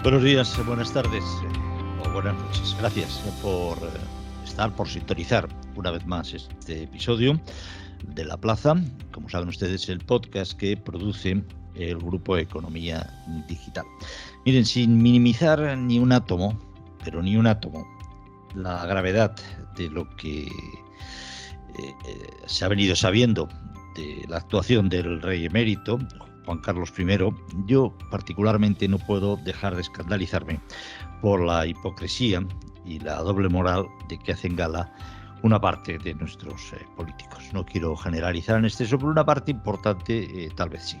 Buenos días, buenas tardes o buenas noches. Gracias por sintonizar una vez más este episodio de La Plaza. Como saben ustedes, el podcast que produce el Grupo Economía Digital. Miren, sin minimizar ni un átomo, pero ni un átomo, la gravedad de lo que se ha venido sabiendo de la actuación del rey emérito, Juan Carlos I, yo particularmente no puedo dejar de escandalizarme por la hipocresía y la doble moral de que hacen gala una parte de nuestros políticos. No quiero generalizar en exceso, pero una parte importante tal vez sí.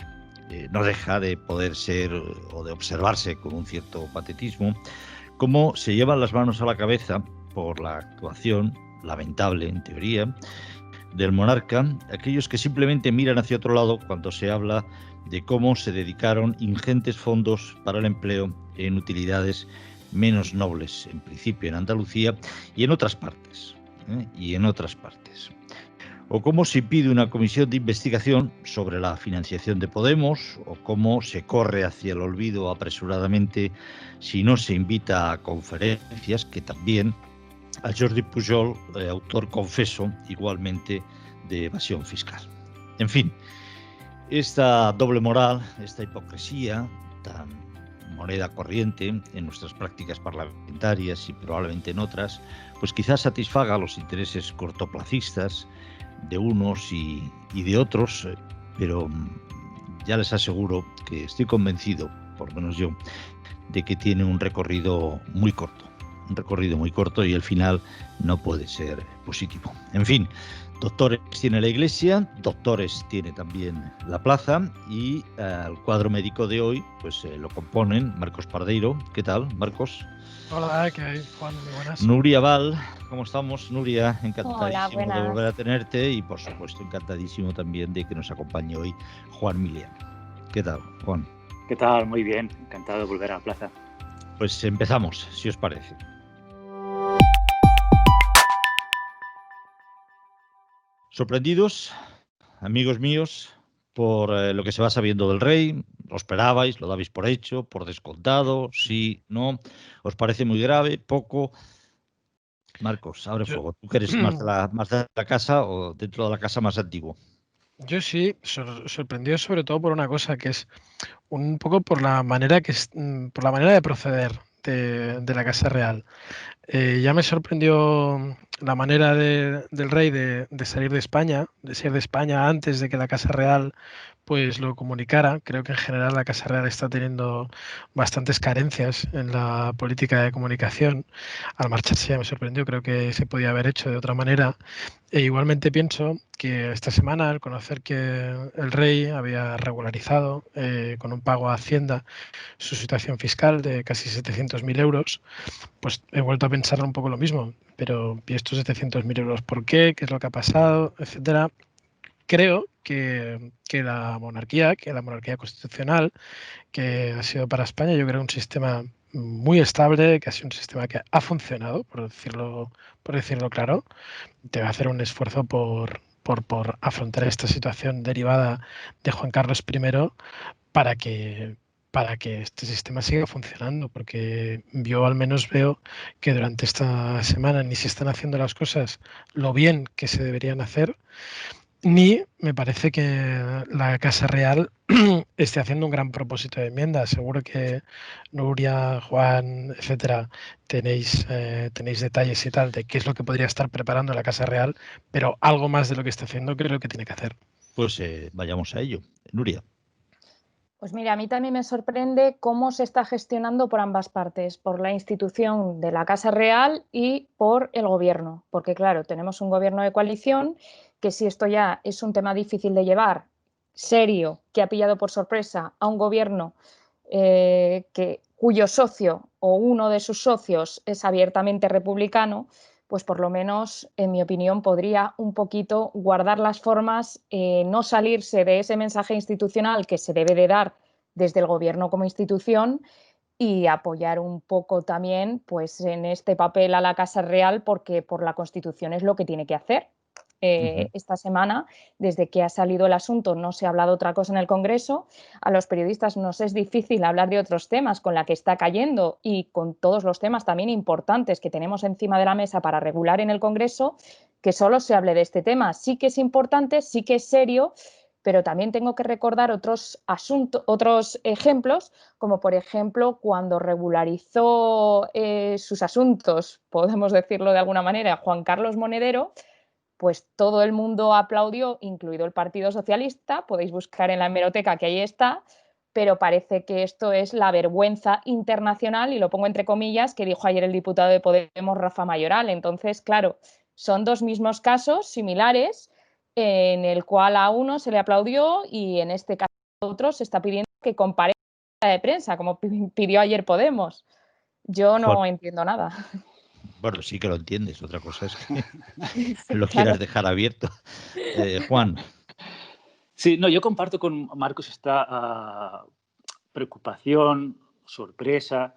No deja de poder ser o de observarse con un cierto patetismo cómo se llevan las manos a la cabeza por la actuación lamentable, en teoría, del monarca, aquellos que simplemente miran hacia otro lado cuando se habla de cómo se dedicaron ingentes fondos para el empleo en utilidades menos nobles, en principio en Andalucía y en otras partes. O cómo se pide una comisión de investigación sobre la financiación de Podemos, o cómo se corre hacia el olvido apresuradamente si no se invita a conferencias, que también a Jordi Pujol, autor confeso igualmente de evasión fiscal. En fin, esta doble moral, esta hipocresía tan moneda corriente en nuestras prácticas parlamentarias y probablemente en otras, pues quizás satisfaga los intereses cortoplacistas de unos y de otros, pero ya les aseguro que estoy convencido, por lo menos yo, de que tiene un recorrido muy corto y el final no puede ser positivo. En fin, doctores tiene la Iglesia, doctores tiene también la Plaza y el cuadro médico de hoy pues lo componen Marcos Pardeiro. ¿Qué tal, Marcos? Hola, ¿qué hay, Juan? Muy buenas. Nuria Val, ¿cómo estamos? Nuria, encantadísimo Hola, de volver a tenerte y por supuesto encantadísimo también de que nos acompañe hoy Juan Milian. ¿Qué tal, Juan? ¿Qué tal? Muy bien, encantado de volver a la plaza. Pues empezamos, si os parece. ¿Sorprendidos, amigos míos, por lo que se va sabiendo del rey? ¿Lo esperabais? ¿Lo dabais por hecho? ¿Por descontado? ¿Sí? ¿No? ¿Os parece muy grave? ¿Poco? Marcos, abre fuego. ¿Tú que eres más de la casa o dentro de la casa más antiguo? Yo sí, sorprendido sobre todo por una cosa, que es un poco por la manera por la manera de proceder de la Casa Real. Ya me sorprendió la manera del rey de salir de España, de ser de España antes de que la Casa Real pues lo comunicara. Creo que en general la Casa Real está teniendo bastantes carencias en la política de comunicación. Al marcharse ya me sorprendió, creo que se podía haber hecho de otra manera. E igualmente pienso que esta semana, al conocer que el rey había regularizado con un pago a Hacienda su situación fiscal de casi 700.000 euros, pues he vuelto a pensar un poco lo mismo. Pero, ¿y estos 700.000 euros por qué? ¿Qué es lo que ha pasado? Etcétera. Creo que la monarquía constitucional, que ha sido para España, yo creo, un sistema muy estable, que ha sido un sistema que ha funcionado, por decirlo claro, debe hacer un esfuerzo por afrontar esta situación derivada de Juan Carlos I para que este sistema siga funcionando, porque yo al menos veo que durante esta semana ni se están haciendo las cosas lo bien que se deberían hacer, ni me parece que la Casa Real esté haciendo un gran propósito de enmienda. Seguro que Nuria, Juan, etcétera, tenéis detalles y tal de qué es lo que podría estar preparando la Casa Real, pero algo más de lo que está haciendo creo que tiene que hacer. Pues vayamos a ello. Nuria. Pues mira, a mí también me sorprende cómo se está gestionando por ambas partes, por la institución de la Casa Real y por el Gobierno, porque claro, tenemos un Gobierno de coalición que si esto ya es un tema difícil de llevar, serio, que ha pillado por sorpresa a un Gobierno cuyo socio o uno de sus socios es abiertamente republicano, pues por lo menos, en mi opinión, podría un poquito guardar las formas, no salirse de ese mensaje institucional que se debe de dar desde el Gobierno como institución y apoyar un poco también pues, en este papel a la Casa Real porque por la Constitución es lo que tiene que hacer. esta semana. Desde que ha salido el asunto no se ha hablado otra cosa en el Congreso. A los periodistas nos es difícil hablar de otros temas con la que está cayendo y con todos los temas también importantes que tenemos encima de la mesa para regular en el Congreso, que solo se hable de este tema. Sí que es importante, sí que es serio, pero también tengo que recordar otros ejemplos, como por ejemplo cuando regularizó sus asuntos, podemos decirlo de alguna manera, Juan Carlos Monedero, pues todo el mundo aplaudió, incluido el Partido Socialista. Podéis buscar en la hemeroteca que ahí está, pero parece que esto es la vergüenza internacional, y lo pongo entre comillas, que dijo ayer el diputado de Podemos, Rafa Mayoral. Entonces, claro, son dos mismos casos similares en el cual a uno se le aplaudió y en este caso a otro se está pidiendo que comparezca de prensa, como pidió ayer Podemos. Yo no entiendo nada. Bueno, sí que lo entiendes, otra cosa es que Sí, lo claro. quieras dejar abierto. Juan. Sí, no, yo comparto con Marcos esta preocupación, sorpresa,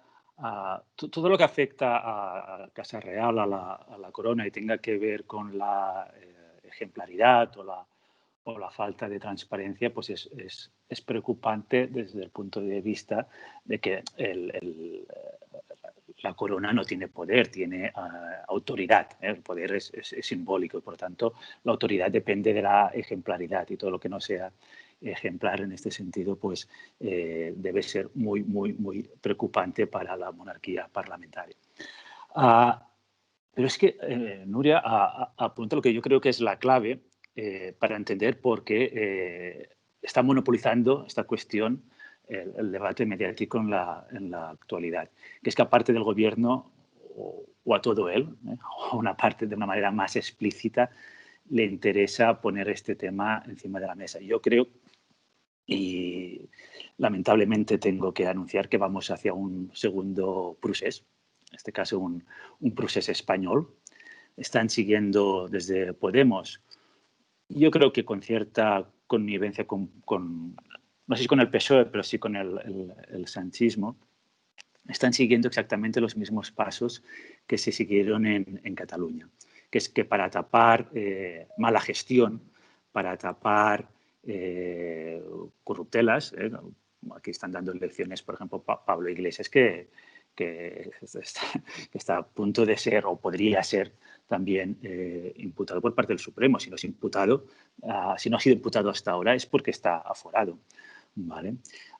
todo lo que afecta a Casa Real, a la corona y tenga que ver con la ejemplaridad o la falta de transparencia, pues es preocupante desde el punto de vista de que la corona no tiene poder, tiene autoridad. El poder es simbólico y, por tanto, la autoridad depende de la ejemplaridad, y todo lo que no sea ejemplar en este sentido pues debe ser muy, muy, muy preocupante para la monarquía parlamentaria. Pero es que Nuria apunta lo que yo creo que es la clave para entender por qué está monopolizando esta cuestión el debate mediático en la actualidad, que es que aparte del gobierno o a todo él, o una parte de una manera más explícita, le interesa poner este tema encima de la mesa. Yo creo, y lamentablemente tengo que anunciar, que vamos hacia un segundo procés, en este caso un procés español. Están siguiendo desde Podemos, yo creo que con cierta connivencia no sé si con el PSOE, pero sí con el sanchismo, están siguiendo exactamente los mismos pasos que se siguieron en Cataluña, que es que para tapar mala gestión, para tapar corruptelas, aquí están dando lecciones, por ejemplo, Pablo Iglesias, que está a punto de ser o podría ser también imputado por parte del Supremo. Si no es imputado, si no ha sido imputado hasta ahora, es porque está aforado, ¿vale?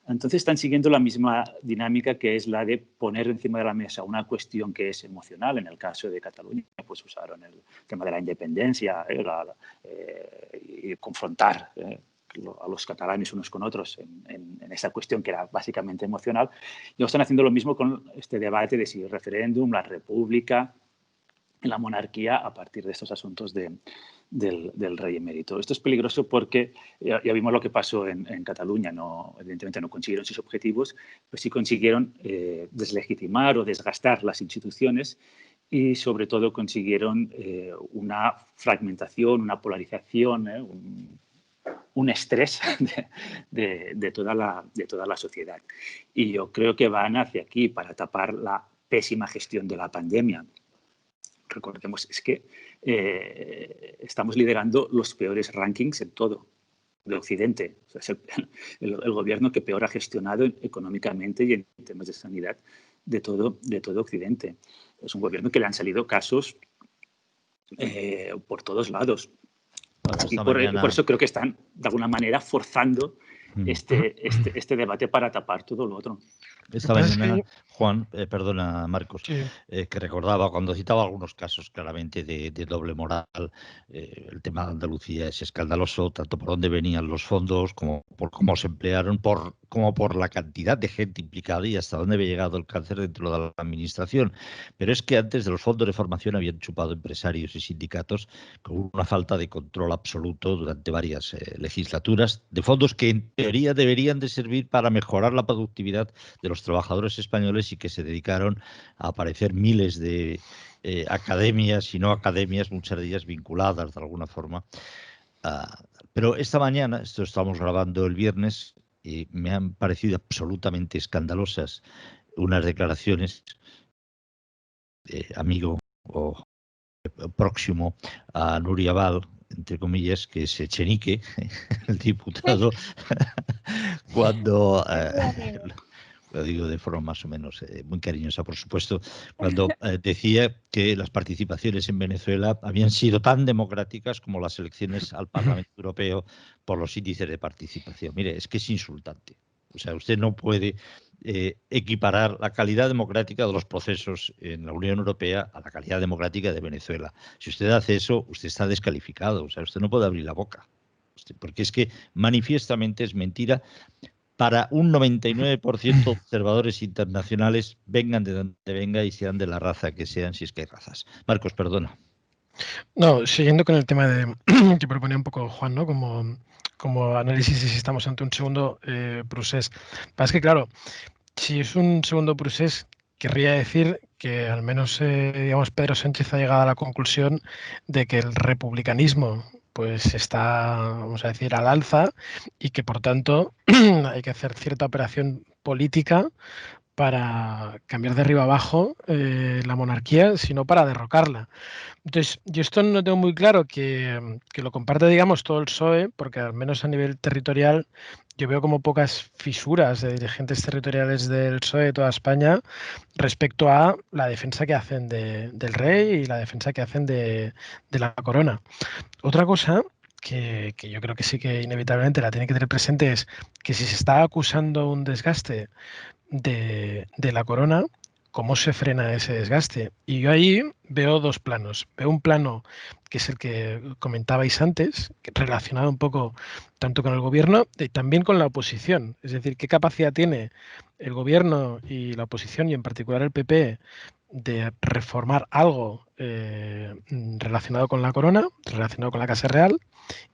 Entonces están siguiendo la misma dinámica, que es la de poner encima de la mesa una cuestión que es emocional. En el caso de Cataluña, pues usaron el tema de la independencia y confrontar a los catalanes unos con otros en esa cuestión que era básicamente emocional. Y están haciendo lo mismo con este debate de si el referéndum, la república, la monarquía, a partir de estos asuntos del rey emérito. Esto es peligroso porque ya vimos lo que pasó en Cataluña. Evidentemente no consiguieron sus objetivos, pero sí consiguieron deslegitimar o desgastar las instituciones, y sobre todo consiguieron una fragmentación, una polarización, un estrés de toda la sociedad. Y yo creo que van hacia aquí para tapar la pésima gestión de la pandemia. Recordemos, es que estamos liderando los peores rankings en todo, de Occidente. O sea, es el gobierno que peor ha gestionado económicamente y en temas de sanidad de todo Occidente. Es un gobierno que le han salido casos por todos lados. Y por eso creo que están, de alguna manera, forzando este debate para tapar todo lo otro. Esta mañana, Juan, perdona, Marcos, Sí. que recordaba, cuando citaba algunos casos claramente de doble moral, el tema de Andalucía es escandaloso, tanto por dónde venían los fondos, como por cómo se emplearon, como por la cantidad de gente implicada y hasta dónde había llegado el cáncer dentro de la administración. Pero es que antes de los fondos de formación habían chupado empresarios y sindicatos con una falta de control absoluto durante varias legislaturas, de fondos que en teoría deberían de servir para mejorar la productividad de los trabajadores españoles, y que se dedicaron a aparecer miles de academias y no academias, muchas de ellas vinculadas de alguna forma. Pero esta mañana, esto estamos grabando el viernes, y me han parecido absolutamente escandalosas unas declaraciones de amigo o próximo a Nuria Val, entre comillas, que es Echenique, el diputado, cuando, lo digo de forma más o menos muy cariñosa, por supuesto, cuando decía que las participaciones en Venezuela habían sido tan democráticas como las elecciones al Parlamento Europeo por los índices de participación. Mire, es que es insultante. O sea, usted no puede equiparar la calidad democrática de los procesos en la Unión Europea a la calidad democrática de Venezuela. Si usted hace eso, usted está descalificado. O sea, usted no puede abrir la boca. Porque es que manifiestamente es mentira para un 99% de observadores internacionales, vengan de donde venga y sean de la raza que sean, si es que hay razas. Marcos, perdona. No, siguiendo con el tema de que proponía un poco Juan, ¿no? Como análisis de si estamos ante un segundo procés. Es que, claro, si es un segundo procés, querría decir que al menos, digamos, Pedro Sánchez ha llegado a la conclusión de que el republicanismo pues está, vamos a decir, al alza y que, por tanto, hay que hacer cierta operación política para cambiar de arriba abajo la monarquía, sino para derrocarla. Entonces, yo esto no tengo muy claro que lo comparte, digamos, todo el PSOE, porque al menos a nivel territorial yo veo como pocas fisuras de dirigentes territoriales del PSOE de toda España respecto a la defensa que hacen del rey y la defensa que hacen de la corona. Otra cosa que yo creo que sí que inevitablemente la tiene que tener presente es que si se está acusando un desgaste de la corona, ¿cómo se frena ese desgaste? Y yo ahí veo dos planos. Veo un plano que es el que comentabais antes, relacionado un poco tanto con el gobierno y también con la oposición. Es decir, qué capacidad tiene el gobierno y la oposición, y en particular el PP, de reformar algo relacionado con la corona, relacionado con la Casa Real.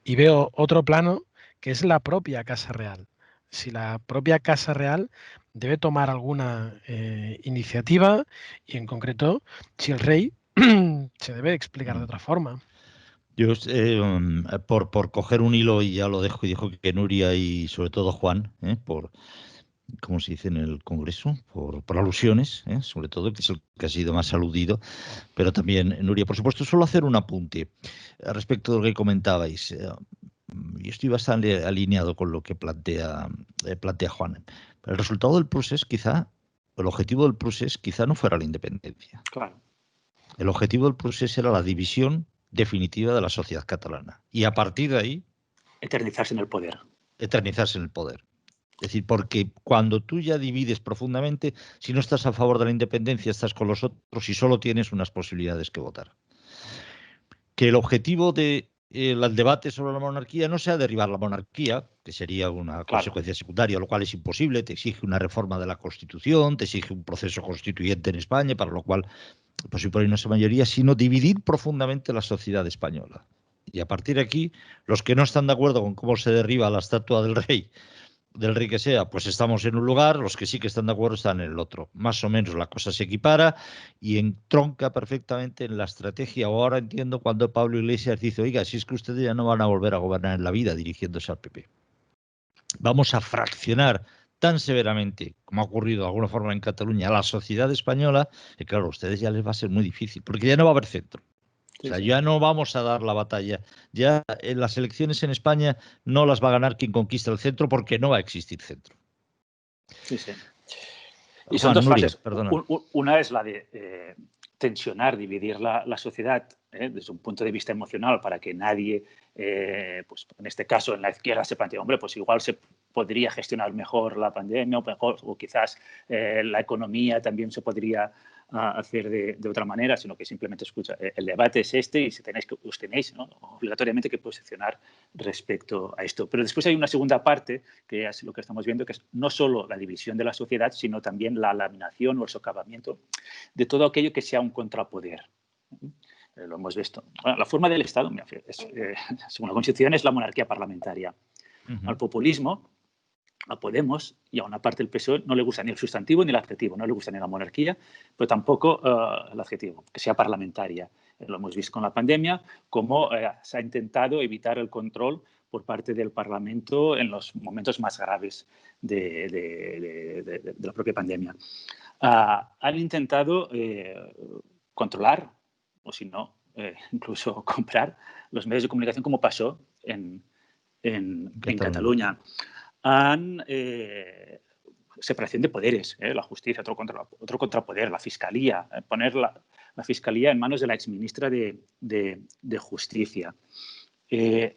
Y veo otro plano que es la propia Casa Real. Si la propia Casa Real debe tomar alguna iniciativa y, en concreto, si el rey se debe explicar de otra forma. Yo, por coger un hilo, y ya lo dejo, y dijo que Nuria y sobre todo Juan, por, ¿cómo se dice en el Congreso? Por alusiones, sobre todo, que es el que ha sido más aludido, pero también Nuria, por supuesto. Solo hacer un apunte respecto de lo que comentabais. Yo estoy bastante alineado con lo que plantea Juan. El resultado del procés, quizá, el objetivo del procés quizá no fuera la independencia. Claro. El objetivo del procés era la división definitiva de la sociedad catalana. Y a partir de ahí... eternizarse en el poder. Eternizarse en el poder. Es decir, porque cuando tú ya divides profundamente, si no estás a favor de la independencia, estás con los otros y solo tienes unas posibilidades que votar. Que el objetivo del debate sobre la monarquía no sea derribar la monarquía, que sería una consecuencia secundaria, lo cual es imposible. Te exige una reforma de la Constitución, te exige un proceso constituyente en España, para lo cual pues por ahí no es mayoría, sino dividir profundamente la sociedad española. Y a partir de aquí, los que no están de acuerdo con cómo se derriba la estatua del rey que sea, pues estamos en un lugar, los que sí que están de acuerdo están en el otro. Más o menos la cosa se equipara y entronca perfectamente en la estrategia. Ahora entiendo cuando Pablo Iglesias dice, oiga, si es que ustedes ya no van a volver a gobernar en la vida, dirigiéndose al PP. Vamos a fraccionar tan severamente, como ha ocurrido de alguna forma en Cataluña, a la sociedad española, que claro, a ustedes ya les va a ser muy difícil, porque ya no va a haber centro. O sea, ya no vamos a dar la batalla. Ya en las elecciones en España no las va a ganar quien conquista el centro, porque no va a existir centro. Sí, sí. Y son dos fases. Una es la de tensionar, dividir la sociedad desde un punto de vista emocional, para que nadie, pues en este caso en la izquierda, se plantee, hombre, pues igual se podría gestionar mejor la pandemia, o quizás la economía también se podría hacer de otra manera, sino que simplemente escucha, el debate es este y os tenéis, ¿no?, obligatoriamente que posicionar respecto a esto. Pero después hay una segunda parte, que es lo que estamos viendo, que es no solo la división de la sociedad, sino también la laminación o el socavamiento de todo aquello que sea un contrapoder. Lo hemos visto. Bueno, la forma del Estado, según la Constitución, es la monarquía parlamentaria. Al populismo, a Podemos y a una parte del PSOE no le gusta ni el sustantivo ni el adjetivo, no le gusta ni la monarquía, pero tampoco el adjetivo, que sea parlamentaria. Lo hemos visto con la pandemia, cómo se ha intentado evitar el control por parte del Parlamento en los momentos más graves de la propia pandemia. Han intentado controlar, o si no, incluso comprar los medios de comunicación, como pasó en Cataluña. Han separación de poderes, la justicia, otro contrapoder, la fiscalía, poner la fiscalía en manos de la exministra de Justicia.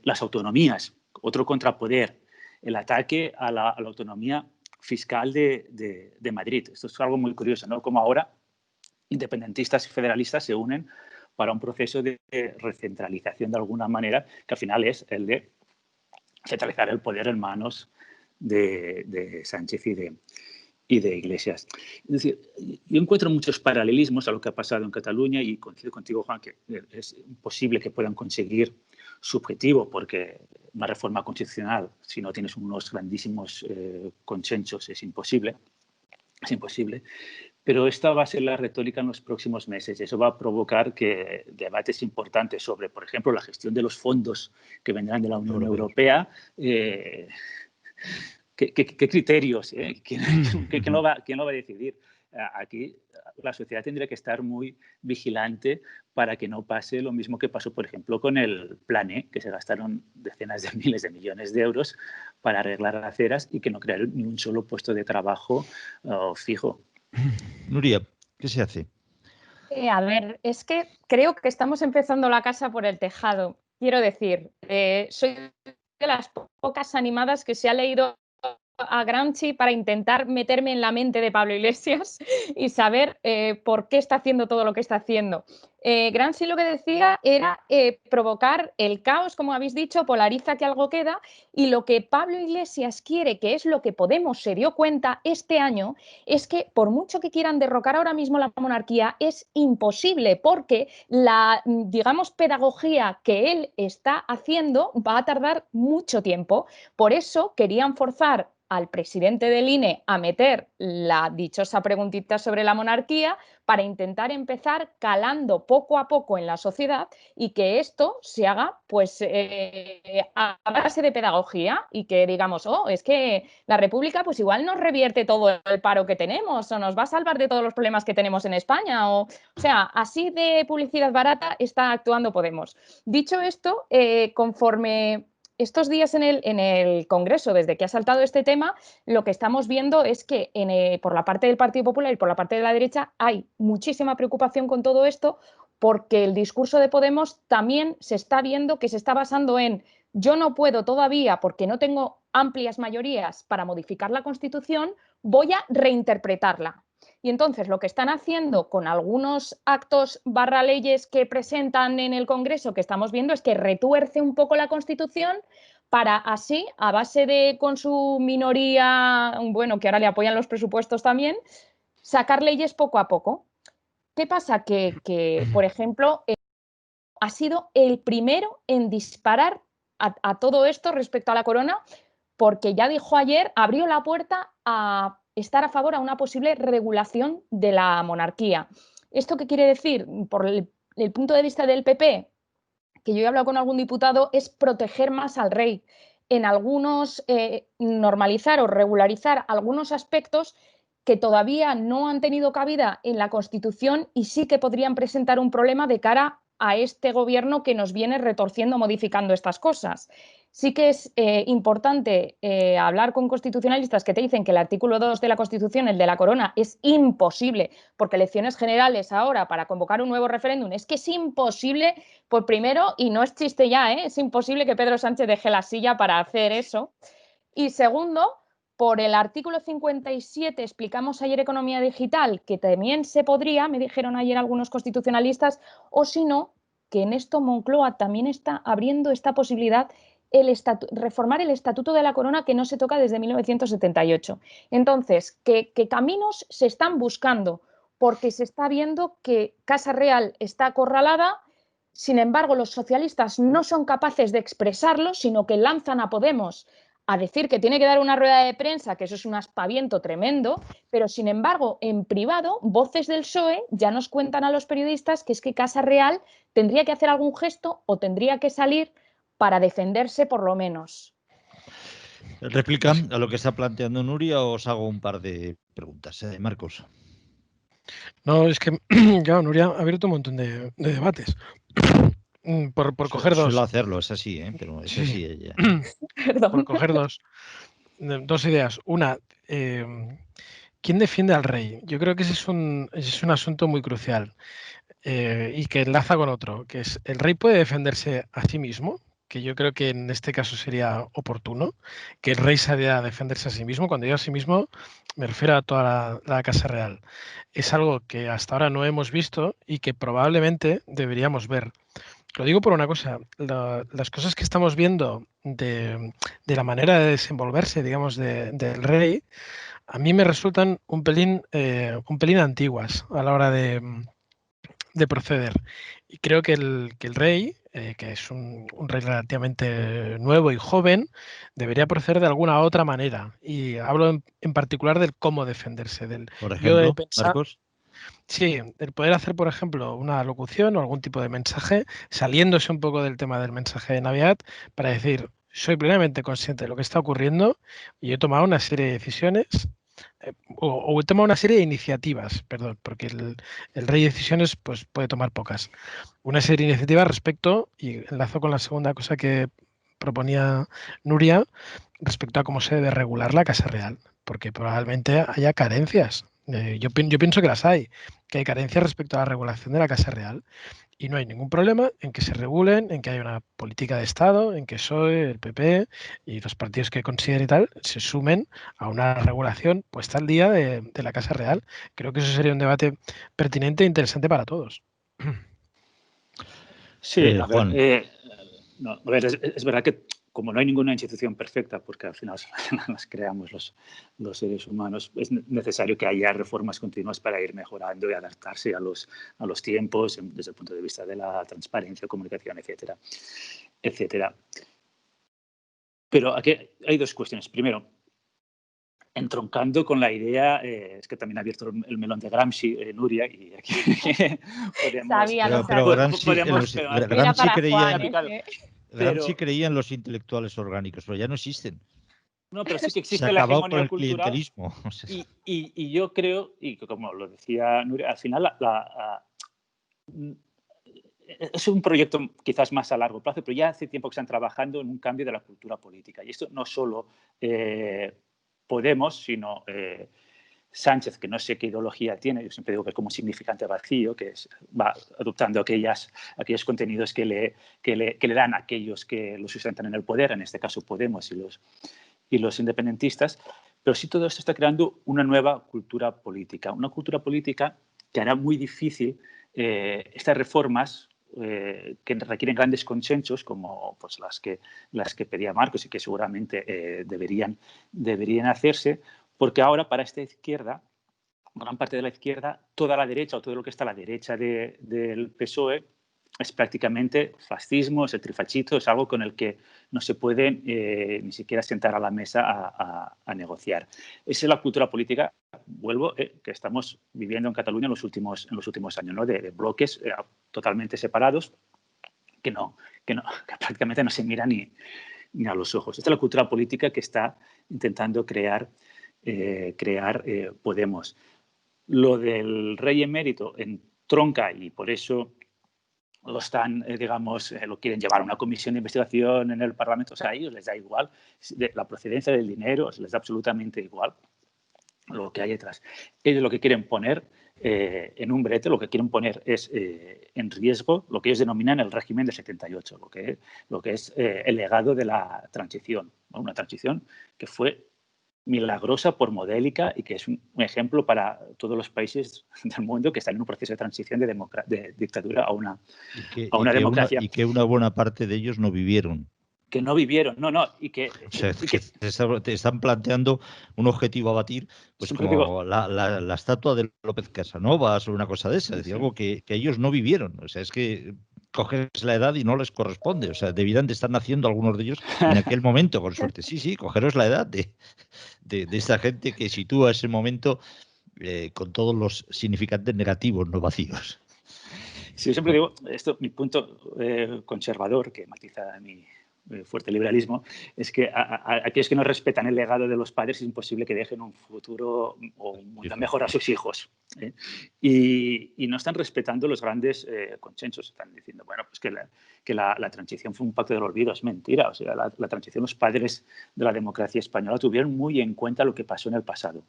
Las autonomías, otro contrapoder, el ataque a la autonomía fiscal de Madrid. Esto es algo muy curioso, ¿no? Como ahora independentistas y federalistas se unen para un proceso de recentralización de alguna manera, que al final es el de centralizar el poder en manos de Sánchez y de Iglesias. Es decir, yo encuentro muchos paralelismos a lo que ha pasado en Cataluña y coincido contigo, Juan, que es imposible que puedan conseguir su objetivo, porque una reforma constitucional, si no tienes unos grandísimos consensos, es imposible. Es imposible. Pero esta va a ser la retórica en los próximos meses. Eso va a provocar que debates importantes sobre, por ejemplo, la gestión de los fondos que vendrán de la Unión Europea. ¿Qué criterios? ¿Quién lo va a decidir? Aquí la sociedad tendría que estar muy vigilante para que no pase lo mismo que pasó, por ejemplo, con el Plan E, que se gastaron decenas de miles de millones de euros para arreglar aceras y que no crearon ni un solo puesto de trabajo fijo. Nuria, ¿qué se hace? A ver, es que creo que estamos empezando la casa por el tejado. Quiero decir, soy de las pocas animadas que se ha leído a Gramsci para intentar meterme en la mente de Pablo Iglesias y saber por qué está haciendo todo lo que está haciendo. Gramsci lo que decía era provocar el caos, como habéis dicho, polariza que algo queda, y lo que Pablo Iglesias quiere, que es lo que Podemos se dio cuenta este año, es que por mucho que quieran derrocar ahora mismo la monarquía, es imposible, porque la, digamos, pedagogía que él está haciendo va a tardar mucho tiempo. Por eso querían forzar al presidente del INE a meter la dichosa preguntita sobre la monarquía para intentar empezar calando poco a poco en la sociedad y que esto se haga pues a base de pedagogía y que digamos, oh, es que la República pues igual nos revierte todo el paro que tenemos o nos va a salvar de todos los problemas que tenemos en España. O sea, así de publicidad barata está actuando Podemos. Dicho esto, conforme estos días en el Congreso, desde que ha saltado este tema, lo que estamos viendo es que por la parte del Partido Popular y por la parte de la derecha hay muchísima preocupación con todo esto, porque el discurso de Podemos también se está viendo que se está basando en yo no puedo todavía, porque no tengo amplias mayorías para modificar la Constitución, voy a reinterpretarla. Y entonces lo que están haciendo con algunos actos / leyes que presentan en el Congreso que estamos viendo es que retuerce un poco la Constitución para así, a base de con su minoría, bueno, que ahora le apoyan los presupuestos también, sacar leyes poco a poco. ¿Qué pasa? Que por ejemplo, ha sido el primero en disparar a todo esto respecto a la corona, porque ya dijo ayer, abrió la puerta a estar a favor a una posible regulación de la monarquía. ¿Esto qué quiere decir? Por el punto de vista del PP, que yo he hablado con algún diputado, es proteger más al rey. En algunos, normalizar o regularizar algunos aspectos que todavía no han tenido cabida en la Constitución y sí que podrían presentar un problema de cara a este gobierno que nos viene retorciendo, modificando estas cosas. Sí que es importante hablar con constitucionalistas que te dicen que el artículo 2 de la Constitución, el de la corona, es imposible, porque elecciones generales ahora para convocar un nuevo referéndum es que es imposible, por primero, y no es chiste ya, es imposible que Pedro Sánchez deje la silla para hacer eso. Y segundo, por el artículo 57, explicamos ayer economía digital, que también se podría, me dijeron ayer algunos constitucionalistas, o si no, que en esto Moncloa también está abriendo esta posibilidad, reformar el Estatuto de la Corona, que no se toca desde 1978. Entonces, ¿qué caminos se están buscando? Porque se está viendo que Casa Real está acorralada. Sin embargo, los socialistas no son capaces de expresarlo, sino que lanzan a Podemos a decir que tiene que dar una rueda de prensa, que eso es un aspaviento tremendo, pero sin embargo, en privado, voces del PSOE ya nos cuentan a los periodistas que es que Casa Real tendría que hacer algún gesto o tendría que salir para defenderse por lo menos. ¿Réplica a lo que está planteando Nuria o os hago un par de preguntas? Marcos. No, es que, claro, Nuria ha abierto un montón de debates. Por coger dos. Suelo hacerlo, es así, pero es así ella. Por coger dos ideas. Una, ¿quién defiende al rey? Yo creo que ese es un asunto muy crucial y que enlaza con otro, que es el rey puede defenderse a sí mismo, que yo creo que en este caso sería oportuno, que el rey saliera a defenderse a sí mismo. Cuando digo a sí mismo, me refiero a toda la Casa Real. Es algo que hasta ahora no hemos visto y que probablemente deberíamos ver. Lo digo por una cosa, las cosas que estamos viendo de la manera de desenvolverse, digamos, del rey, a mí me resultan un pelín antiguas a la hora de proceder. Y creo que el rey, que es un rey relativamente nuevo y joven, debería proceder de alguna otra manera. Y hablo en particular del cómo defenderse. Por Yo he ejemplo, pensado, Marcos. sí, el poder hacer, por ejemplo, una locución o algún tipo de mensaje, saliéndose un poco del tema del mensaje de Navidad, para decir, soy plenamente consciente de lo que está ocurriendo y he tomado una serie de decisiones, o he tomado una serie de iniciativas, perdón, porque el rey de decisiones pues, puede tomar pocas. Una serie de iniciativas respecto, y enlazo con la segunda cosa que proponía Nuria, respecto a cómo se debe regular la Casa Real, porque probablemente haya carencias. Yo pienso que las hay, que hay carencias respecto a la regulación de la Casa Real y no hay ningún problema en que se regulen, en que haya una política de Estado, en que PSOE, el PP y los partidos que consideren y tal se sumen a una regulación puesta al día de la Casa Real. Creo que eso sería un debate pertinente e interesante para todos. Sí, a ver, Juan. es verdad que como no hay ninguna institución perfecta, porque al final las creamos los seres humanos, es necesario que haya reformas continuas para ir mejorando y adaptarse a los tiempos desde el punto de vista de la transparencia, comunicación, etcétera, etcétera. Pero aquí hay dos cuestiones. Primero, entroncando con la idea, es que también ha abierto el melón de Gramsci, Nuria, y aquí Sabía, Gramsci creía en los intelectuales orgánicos, pero ya no existen. No, pero sí que existe Se la acabó con hegemonía el cultural. clientelismo. Y yo creo, y como lo decía Nuria, al final es un proyecto quizás más a largo plazo, pero ya hace tiempo que están trabajando en un cambio de la cultura política. Y esto no solo Podemos, sino Sánchez, que no sé qué ideología tiene, yo siempre digo que es como un significante vacío, que va adoptando aquellos contenidos que le dan a aquellos que lo sustentan en el poder, en este caso Podemos y los independentistas, pero sí todo esto está creando una nueva cultura política que hará muy difícil estas reformas que requieren grandes consensos, como pues, las que pedía Marcos y que seguramente deberían hacerse, porque ahora para esta izquierda, gran parte de la izquierda, toda la derecha o todo lo que está a la derecha del PSOE es prácticamente fascismo, es el trifachito, es algo con el que no se puede ni siquiera sentar a la mesa a negociar. Esa es la cultura política, vuelvo, que estamos viviendo en Cataluña en los últimos años, ¿no? de bloques totalmente separados que prácticamente no se miran ni a los ojos. Esta es la cultura política que está intentando crear Podemos. Lo del rey emérito entronca y por eso lo están, lo quieren llevar a una comisión de investigación en el Parlamento. O sea, a ellos les da igual la procedencia del dinero, les da absolutamente igual lo que hay detrás. Ellos lo que quieren poner en un brete, lo que quieren poner es en riesgo lo que ellos denominan el régimen de 78, lo que es el legado de la transición, ¿no? Una transición que fue milagrosa por modélica y que es un ejemplo para todos los países del mundo que están en un proceso de transición de dictadura a una democracia. Y que una buena parte de ellos no vivieron. Que no vivieron, y que... O sea, te están planteando un objetivo a batir, pues como la estatua de López Casanovas o una cosa de esa, es decir, algo que ellos no vivieron. O sea, es que coges la edad y no les corresponde. O sea, debieran de estar naciendo algunos de ellos en aquel momento, con suerte. Sí, cogeros la edad de esta gente que sitúa ese momento con todos los significantes negativos, no vacíos. Sí, yo siempre digo, mi punto conservador, que matiza fuerte liberalismo, es que a aquellos que no respetan el legado de los padres es imposible que dejen un futuro o un mundo mejor a sus hijos. Y no están respetando los grandes consensos. Están diciendo, bueno, pues que la transición fue un pacto del olvido. Es mentira. O sea, la transición, los padres de la democracia española tuvieron muy en cuenta lo que pasó en el pasado.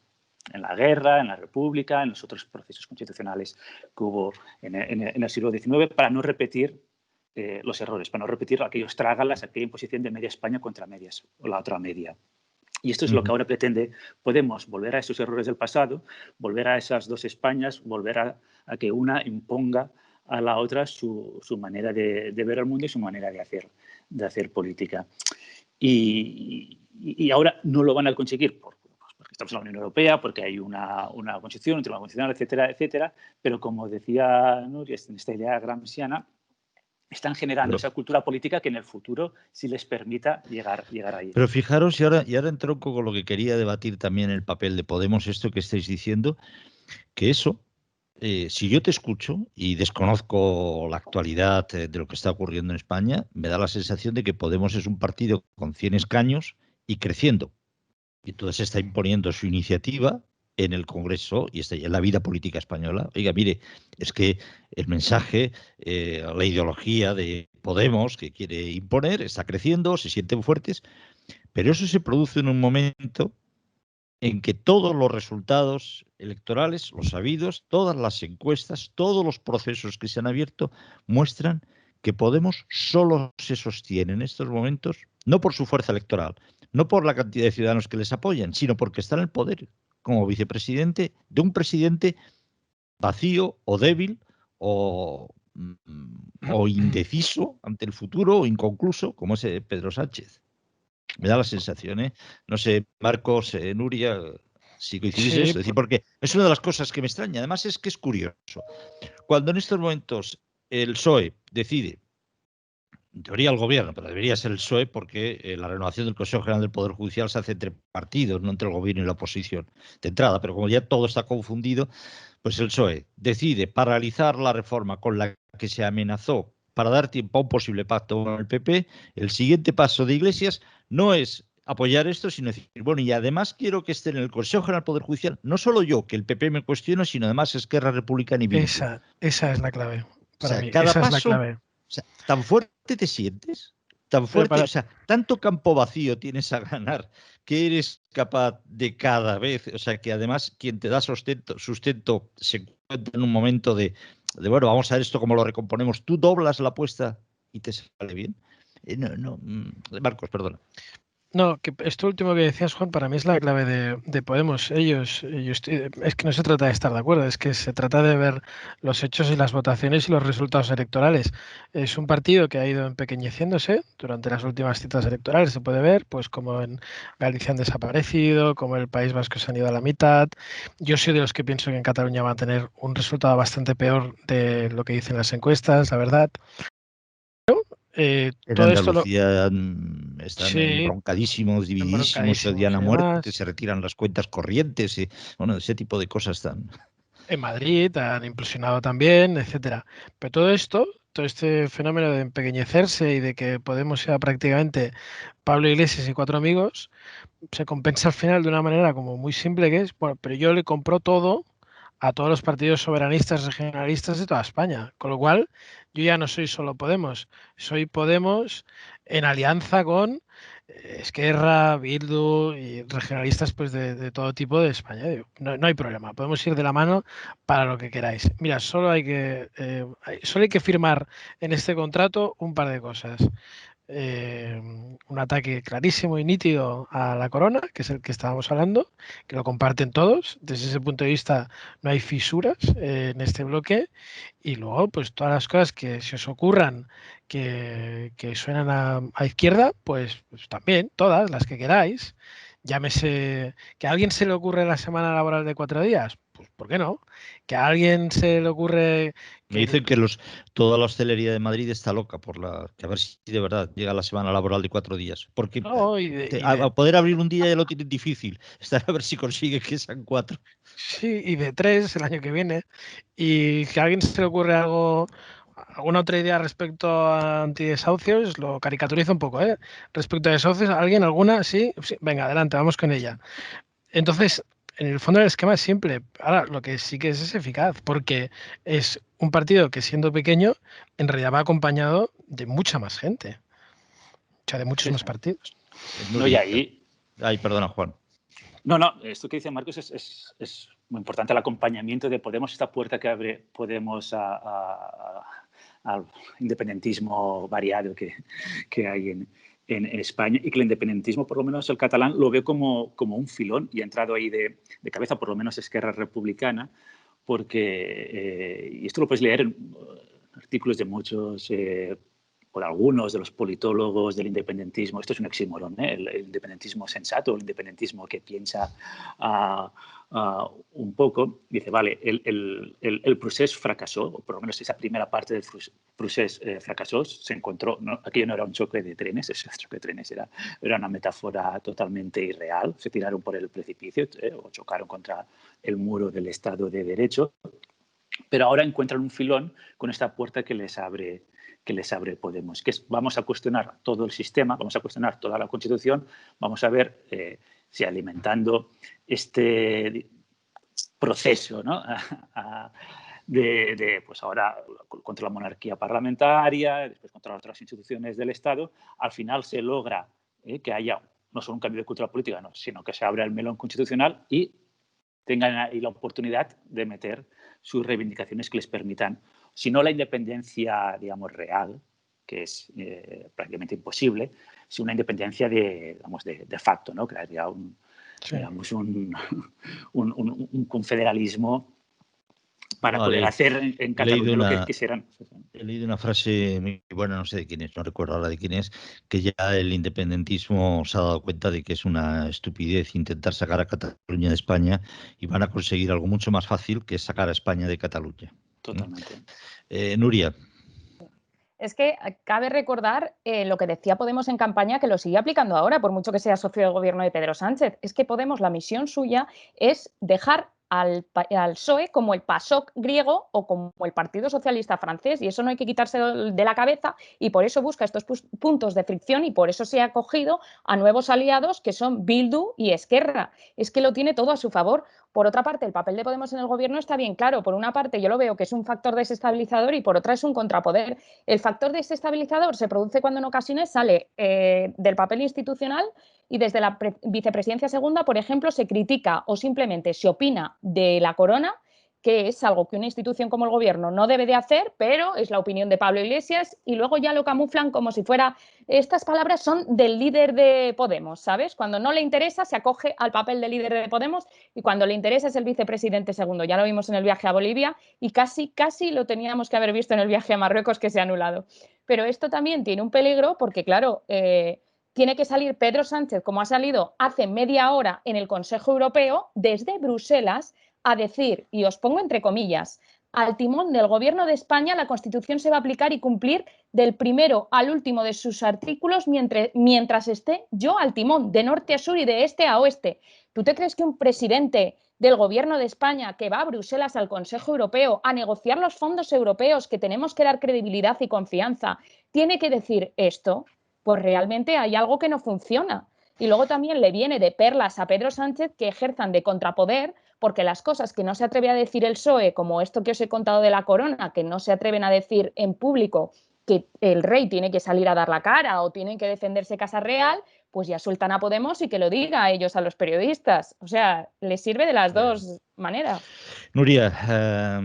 En la guerra, en la República, en los otros procesos constitucionales que hubo en el siglo XIX, para no repetir los errores, para no repetir aquellos trágalas, aquella imposición de media España contra medias, o la otra media. Y esto es lo que ahora pretende Podemos, volver a esos errores del pasado, volver a esas dos Españas, volver a que una imponga a la otra su manera de ver el mundo y su manera de hacer política. Y ahora no lo van a conseguir porque estamos en la Unión Europea, porque hay una constitución, un tribunal constitucional, etcétera, etcétera, pero como decía Nuria, en esta idea gramsciana, están generando esa cultura política que en el futuro sí les permita llegar ahí. Pero fijaros, y ahora entronco con lo que quería debatir también, el papel de Podemos, esto que estáis diciendo, que eso, si yo te escucho y desconozco la actualidad de lo que está ocurriendo en España, me da la sensación de que Podemos es un partido con 100 escaños y creciendo. Y entonces está imponiendo su iniciativa en el Congreso y en la vida política española. Oiga, mire, es que el mensaje, la ideología de Podemos que quiere imponer está creciendo, se sienten fuertes, pero eso se produce en un momento en que todos los resultados electorales, los sabidos, todas las encuestas, todos los procesos que se han abierto muestran que Podemos solo se sostiene en estos momentos, no por su fuerza electoral, no por la cantidad de ciudadanos que les apoyan, sino porque está en el poder como vicepresidente de un presidente vacío o débil o indeciso ante el futuro o inconcluso, como es Pedro Sánchez. Me da la sensación, ¿eh? No sé, Marcos, Nuria, si coincidís en esto. Es decir, porque es una de las cosas que me extraña. Además es que es curioso. Cuando en estos momentos el PSOE decide, en teoría el gobierno, pero debería ser el PSOE porque la renovación del Consejo General del Poder Judicial se hace entre partidos, no entre el gobierno y la oposición de entrada, pero como ya todo está confundido, pues el PSOE decide paralizar la reforma con la que se amenazó para dar tiempo a un posible pacto con el PP. El siguiente paso de Iglesias no es apoyar esto, sino decir, bueno, y además quiero que esté en el Consejo General del Poder Judicial, no solo yo, que el PP me cuestiona, sino además Esquerra Republicana y Bildu. Esa es la clave. Para mí, cada esa paso, es la clave. O sea, tan fuerte te sientes, tan fuerte, o sea, tanto campo vacío tienes a ganar que eres capaz de cada vez, o sea, que además quien te da sustento se encuentra en un momento de bueno, vamos a ver esto cómo lo recomponemos, tú doblas la apuesta y te sale bien. Marcos, perdona. No, que esto último que decías, Juan, para mí es la clave de Podemos. Es que no se trata de estar de acuerdo, es que se trata de ver los hechos y las votaciones y los resultados electorales. Es un partido que ha ido empequeñeciéndose durante las últimas citas electorales. Se puede ver, pues como en Galicia han desaparecido, como en el País Vasco se han ido a la mitad. Yo soy de los que pienso que en Cataluña va a tener un resultado bastante peor de lo que dicen las encuestas, la verdad. En todo Andalucía están embroncadísimos, divididísimos, se odian a muerte, se retiran las cuentas corrientes, y bueno, ese tipo de cosas están. En Madrid han implosionado también, etcétera. Pero todo este fenómeno de empequeñecerse y de que Podemos sea prácticamente Pablo Iglesias y cuatro amigos, se compensa al final de una manera como muy simple, que es, bueno, pero yo le compro todo a todos los partidos soberanistas, regionalistas de toda España. Con lo cual, yo ya no soy solo Podemos, soy Podemos en alianza con Esquerra, Bildu y regionalistas pues de todo tipo de España. No hay problema, podemos ir de la mano para lo que queráis. Mira, solo hay que firmar en este contrato un par de cosas. Un ataque clarísimo y nítido a la corona, que es el que estábamos hablando, que lo comparten todos. Desde ese punto de vista no hay fisuras en este bloque. Y luego, pues todas las cosas que se os ocurran que suenan a izquierda, pues también, todas las que queráis. Llámese, que a alguien se le ocurre la semana laboral de 4 días, pues ¿por qué no? Que a alguien se le ocurre... Me dicen que toda la hostelería de Madrid está loca que a ver si de verdad llega la semana laboral de 4 días. Porque a poder abrir un día ya lo tienen difícil. Estar a ver si consigue que sean 4. Sí, y de 3 el año que viene. Y que a alguien se le ocurre algo ¿Alguna otra idea respecto a antidesahucios? Lo caricaturizo un poco, ¿eh? Respecto a desahucios, ¿alguien? ¿Alguna? ¿Sí? Sí. Venga, adelante, vamos con ella. Entonces, en el fondo el esquema es simple. Ahora, lo que sí que es eficaz, porque es un partido que, siendo pequeño, en realidad va acompañado de mucha más gente. O sea, de muchos más partidos. No, y ahí... Ay, perdona, Juan. No, esto que dice Marcos es muy importante, el acompañamiento de Podemos, esta puerta que abre Podemos al independentismo variado que hay en España, y que el independentismo, por lo menos el catalán, lo ve como un filón, y ha entrado ahí de cabeza, por lo menos Esquerra Republicana, porque, y esto lo puedes leer en artículos de muchos... por algunos de los politólogos del independentismo, esto es un oxímoron, ¿eh? El independentismo sensato, el independentismo que piensa un poco, dice, vale, el procés fracasó, o por lo menos esa primera parte del procés fracasó, se encontró, ¿no? Aquello no era un choque de trenes, ese choque de trenes era una metáfora totalmente irreal, se tiraron por el precipicio o chocaron contra el muro del Estado de Derecho, pero ahora encuentran un filón con esta puerta que les abre Podemos, que es, vamos a cuestionar todo el sistema, vamos a cuestionar toda la Constitución, vamos a ver si alimentando este proceso, ¿no? Pues ahora contra la monarquía parlamentaria, después contra otras instituciones del Estado, al final se logra que haya no solo un cambio de cultura política, no, sino que se abra el melón constitucional y tengan ahí la oportunidad de meter sus reivindicaciones que les permitan, si no la independencia, digamos, real, que es prácticamente imposible, si una independencia de facto, ¿no? Que haya digamos, un confederalismo para poder hacer en Cataluña lo que quisieran. He leído una frase muy buena, no sé de quién es, no recuerdo ahora de quién es, que ya el independentismo se ha dado cuenta de que es una estupidez intentar sacar a Cataluña de España, y van a conseguir algo mucho más fácil, que es sacar a España de Cataluña. Totalmente. Nuria. Es que cabe recordar lo que decía Podemos en campaña, que lo sigue aplicando ahora, por mucho que sea socio del gobierno de Pedro Sánchez. Es que Podemos, la misión suya es dejar al PSOE como el PASOK griego o como el Partido Socialista francés, y eso no hay que quitárselo de la cabeza, y por eso busca estos puntos de fricción, y por eso se ha acogido a nuevos aliados que son Bildu y Esquerra. Es que lo tiene todo a su favor. Por otra parte, el papel de Podemos en el gobierno está bien claro. Por una parte, yo lo veo que es un factor desestabilizador, y por otra es un contrapoder. El factor desestabilizador se produce cuando en ocasiones sale del papel institucional, y desde la vicepresidencia segunda, por ejemplo, se critica o simplemente se opina de la corona, que es algo que una institución como el gobierno no debe de hacer, pero es la opinión de Pablo Iglesias, y luego ya lo camuflan como si fuera, estas palabras son del líder de Podemos, ¿sabes? Cuando no le interesa se acoge al papel del líder de Podemos, y cuando le interesa es el vicepresidente segundo. Ya lo vimos en el viaje a Bolivia, y casi lo teníamos que haber visto en el viaje a Marruecos, que se ha anulado. Pero esto también tiene un peligro porque, claro, tiene que salir Pedro Sánchez, como ha salido hace media hora en el Consejo Europeo, desde Bruselas, a decir, y os pongo entre comillas, al timón del gobierno de España la Constitución se va a aplicar y cumplir del primero al último de sus artículos mientras esté yo al timón, de norte a sur y de este a oeste. ¿Tú te crees que un presidente del gobierno de España, que va a Bruselas al Consejo Europeo a negociar los fondos europeos, que tenemos que dar credibilidad y confianza, tiene que decir esto? Pues realmente hay algo que no funciona. Y luego también le viene de perlas a Pedro Sánchez que ejerzan de contrapoder, porque las cosas que no se atreve a decir el PSOE, como esto que os he contado de la corona, que no se atreven a decir en público que el rey tiene que salir a dar la cara o tienen que defenderse Casa Real, pues ya sueltan a Podemos y que lo diga a ellos, a los periodistas. O sea, les sirve de las dos maneras. Nuria,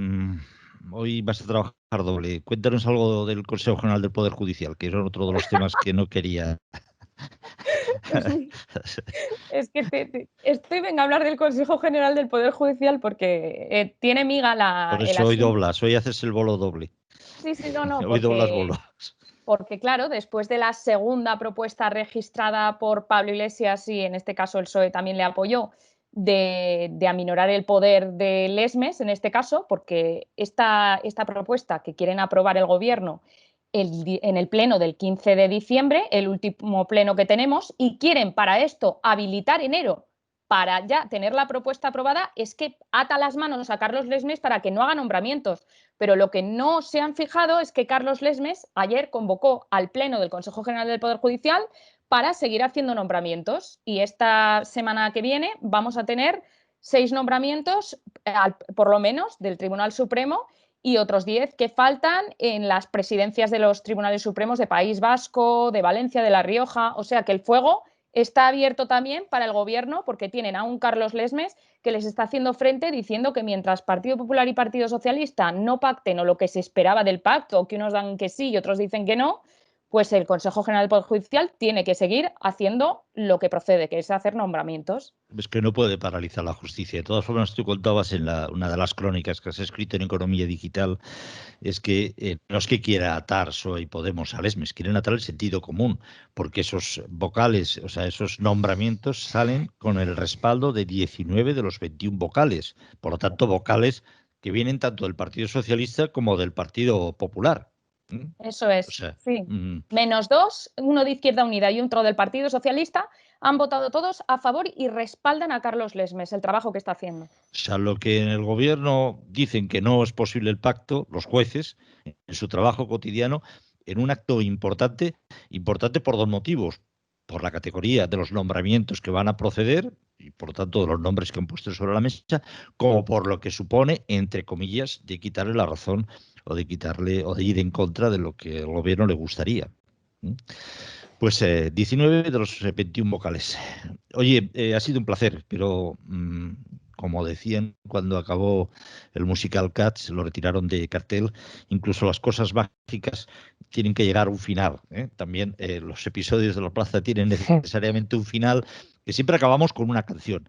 hoy vas a trabajar doble. Cuéntanos algo del Consejo General del Poder Judicial, que era otro de los temas que no quería. Es que venga a hablar del Consejo General del Poder Judicial porque tiene miga la... Por eso hoy doblas, hoy haces el bolo doble. Sí, no, hoy doblas bolos. Porque claro, después de la segunda propuesta registrada por Pablo Iglesias, y en este caso el PSOE también le apoyó, de aminorar el poder del ESMES, en este caso, porque esta propuesta que quieren aprobar el gobierno en el pleno del 15 de diciembre, el último pleno que tenemos, y quieren para esto habilitar enero para ya tener la propuesta aprobada es que ata las manos a Carlos Lesmes para que no haga nombramientos. Pero lo que no se han fijado es que Carlos Lesmes ayer convocó al Pleno del Consejo General del Poder Judicial para seguir haciendo nombramientos. Y esta semana que viene vamos a tener 6 nombramientos, por lo menos, del Tribunal Supremo y otros 10 que faltan en las presidencias de los Tribunales Supremos de País Vasco, de Valencia, de La Rioja. O sea que el fuego está abierto también para el gobierno porque tienen a un Carlos Lesmes que les está haciendo frente diciendo que mientras Partido Popular y Partido Socialista no pacten o lo que se esperaba del pacto, que unos dan que sí y otros dicen que no, pues el Consejo General del Poder Judicial tiene que seguir haciendo lo que procede, que es hacer nombramientos. Es que no puede paralizar la justicia. De todas formas, tú contabas en una de las crónicas que has escrito en Economía Digital, es que no es que quiera atar PSOE y Podemos a Lesmes, quieren atar el sentido común, porque esos vocales, o sea, esos nombramientos salen con el respaldo de 19 de los 21 vocales. Por lo tanto, vocales que vienen tanto del Partido Socialista como del Partido Popular. Eso es, O sea, sí. Menos 2, uno de Izquierda Unida y otro del Partido Socialista, han votado todos a favor y respaldan a Carlos Lesmes, el trabajo que está haciendo. O sea, lo que en el gobierno dicen que no es posible el pacto, los jueces, en su trabajo cotidiano, en un acto importante por 2 motivos. Por la categoría de los nombramientos que van a proceder y por lo tanto de los nombres que han puesto sobre la mesa, como por lo que supone, entre comillas, de quitarle la razón o de quitarle o de ir en contra de lo que al gobierno le gustaría. Pues 19 de los 21 vocales. Oye, ha sido un placer, pero como decían cuando acabó el musical Cats, lo retiraron de cartel, incluso las cosas mágicas tienen que llegar a un final. También los episodios de La Plaza tienen necesariamente un final, que siempre acabamos con una canción.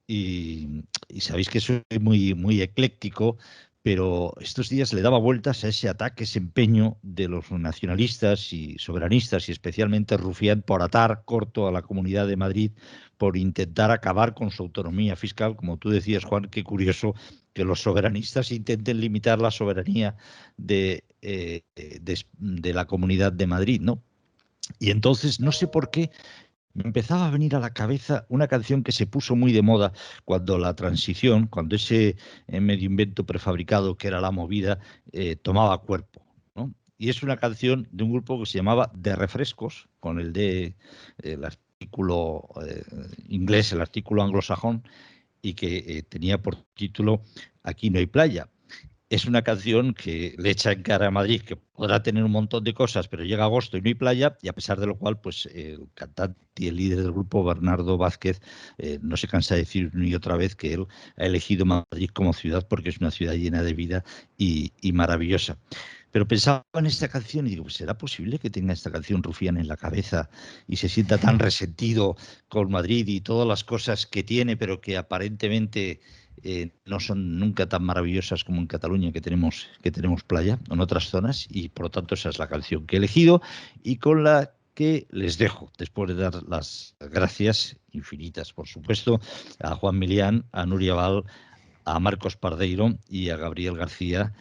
Y sabéis que soy muy ecléctico, pero estos días le daba vueltas a ese ataque, ese empeño de los nacionalistas y soberanistas y especialmente Rufián por atar corto a la Comunidad de Madrid, por intentar acabar con su autonomía fiscal. Como tú decías, Juan, qué curioso que los soberanistas intenten limitar la soberanía de la Comunidad de Madrid, ¿no? Y entonces, no sé por qué, me empezaba a venir a la cabeza una canción que se puso muy de moda cuando la transición, cuando ese medio invento prefabricado que era la movida, tomaba cuerpo, ¿no? Y es una canción de un grupo que se llamaba De Refrescos, con el artículo inglés, el artículo anglosajón, y que tenía por título Aquí no hay playa. Es una canción que le echa en cara a Madrid, que podrá tener un montón de cosas, pero llega agosto y no hay playa, y a pesar de lo cual, pues el cantante y el líder del grupo, Bernardo Vázquez, no se cansa de decir ni otra vez que él ha elegido Madrid como ciudad porque es una ciudad llena de vida y maravillosa. Pero pensaba en esta canción y digo, pues ¿será posible que tenga esta canción Rufián en la cabeza y se sienta tan resentido con Madrid y todas las cosas que tiene, pero que aparentemente no son nunca tan maravillosas como en Cataluña, que tenemos playa, o en otras zonas, y por lo tanto esa es la canción que he elegido y con la que les dejo, después de dar las gracias infinitas, por supuesto, a Juan Milián, a Nuria Val, a Marcos Pardeiro y a Gabriel García,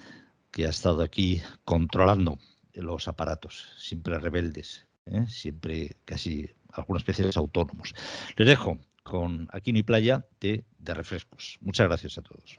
que ha estado aquí controlando los aparatos, siempre rebeldes, siempre casi algunas veces autónomos. Les dejo con Aquí no hay playa de Refrescos. Muchas gracias a todos.